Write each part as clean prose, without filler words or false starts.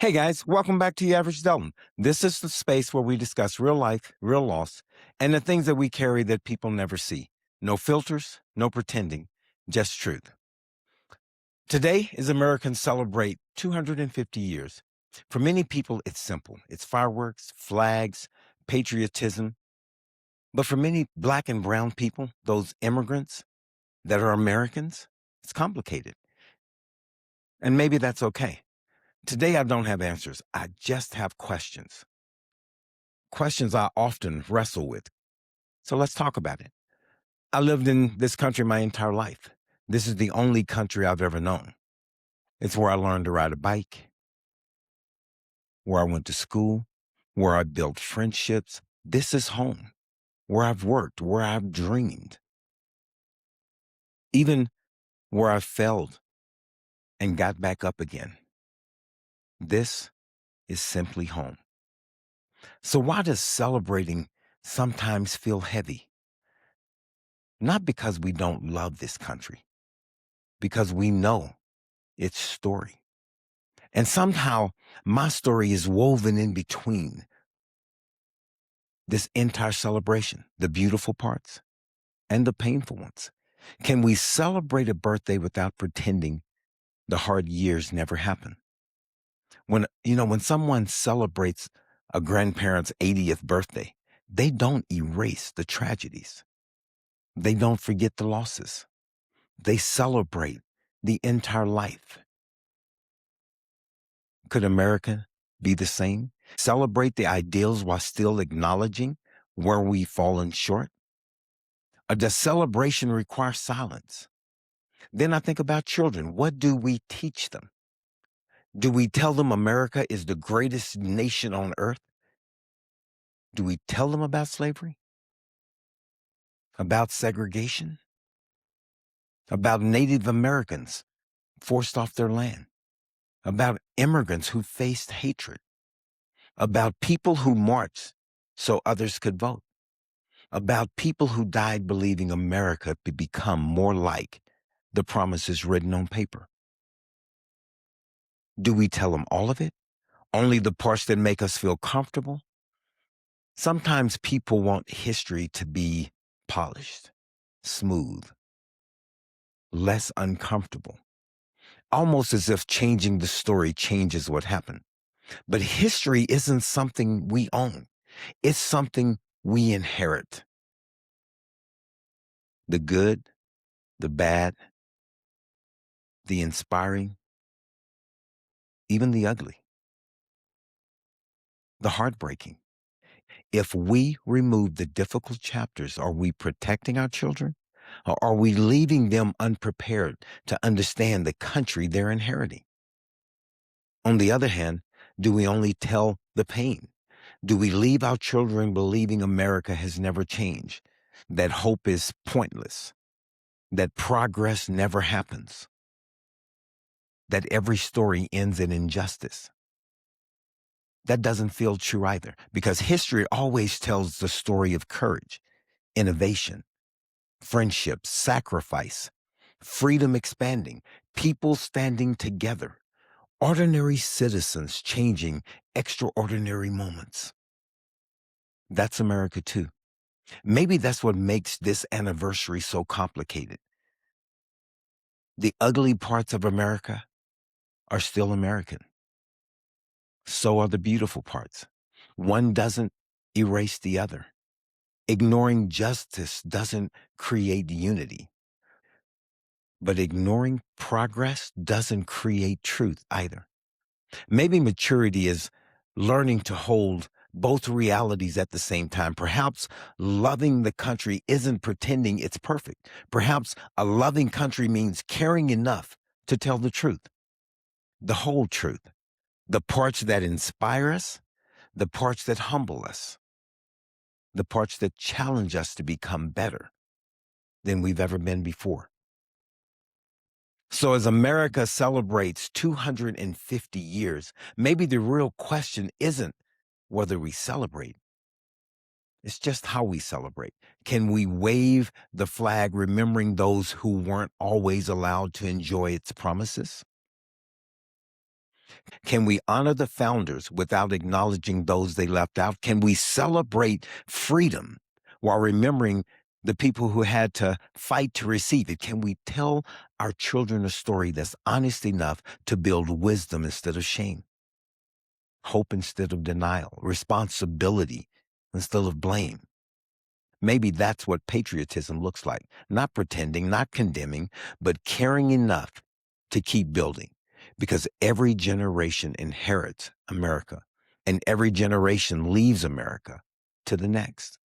Hey guys, welcome back to The Average Delton. This is the space where we discuss real life, real loss, and the things that we carry that people never see. No filters, no pretending, just truth. Today is Americans celebrate 250 years. For many people, it's simple. It's fireworks, flags, patriotism. But for many black and brown people, those immigrants that are Americans, it's complicated. And maybe that's okay. Today, I don't have answers. I just have questions. Questions I often wrestle with. So let's talk about it. I lived in this country my entire life. This is the only country I've ever known. It's where I learned to ride a bike, where I went to school, where I built friendships. This is home, where I've worked, where I've dreamed, even where I failed and got back up again. This is simply home. So why does celebrating sometimes feel heavy? Not because we don't love this country, because we know its story. And somehow my story is woven in between this entire celebration, the beautiful parts and the painful ones. Can we celebrate a birthday without pretending the hard years never happened? When someone celebrates a grandparent's 80th birthday, they don't erase the tragedies. They don't forget the losses. They celebrate the entire life. Could America be the same? Celebrate the ideals while still acknowledging where we've fallen short? Or does celebration require silence? Then I think about children. What do we teach them? Do we tell them America is the greatest nation on earth? Do we tell them about slavery? About segregation? About Native Americans forced off their land? About immigrants who faced hatred? About people who marched so others could vote? About people who died believing America could become more like the promises written on paper? Do we tell them all of it? Only the parts that make us feel comfortable? Sometimes people want history to be polished, smooth, less uncomfortable, almost as if changing the story changes what happened. But history isn't something we own. It's something we inherit. The good, the bad, the inspiring, even the ugly, the heartbreaking. If we remove the difficult chapters, are we protecting our children? Or are we leaving them unprepared to understand the country they're inheriting? On the other hand, do we only tell the pain? Do we leave our children believing America has never changed, that hope is pointless, that progress never happens, that every story ends in injustice? That doesn't feel true either, because history always tells the story of courage, innovation, friendship, sacrifice, freedom expanding, people standing together, ordinary citizens changing extraordinary moments. That's America too. Maybe that's what makes this anniversary so complicated. The ugly parts of America are still American. So are the beautiful parts. One doesn't erase the other. Ignoring justice doesn't create unity. But ignoring progress doesn't create truth either. Maybe maturity is learning to hold both realities at the same time. Perhaps loving the country isn't pretending it's perfect. Perhaps a loving country means caring enough to tell the truth, the whole truth, the parts that inspire us, the parts that humble us, the parts that challenge us to become better than we've ever been before. So as America celebrates 250 years, maybe the real question isn't whether we celebrate. It's just how we celebrate. Can we wave the flag remembering those who weren't always allowed to enjoy its promises? Can we honor the founders without acknowledging those they left out? Can we celebrate freedom while remembering the people who had to fight to receive it? Can we tell our children a story that's honest enough to build wisdom instead of shame, hope instead of denial, responsibility instead of blame? Maybe that's what patriotism looks like. Not pretending, not condemning, but caring enough to keep building. Because every generation inherits America and every generation leaves America to the next.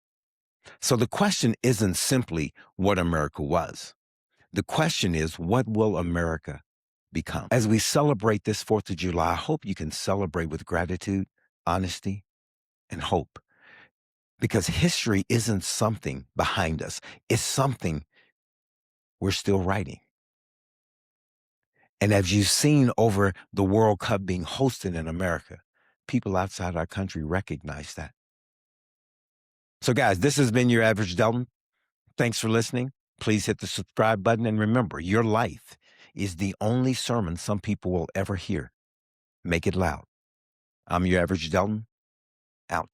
So the question isn't simply what America was. The question is, what will America become? As we celebrate this 4th of July, I hope you can celebrate with gratitude, honesty, and hope. Because history isn't something behind us, it's something we're still writing. And as you've seen over the World Cup being hosted in America, people outside our country recognize that. So, guys, this has been your average Delton. Thanks for listening. Please hit the subscribe button. And remember, your life is the only sermon some people will ever hear. Make it loud. I'm your average Delton, out.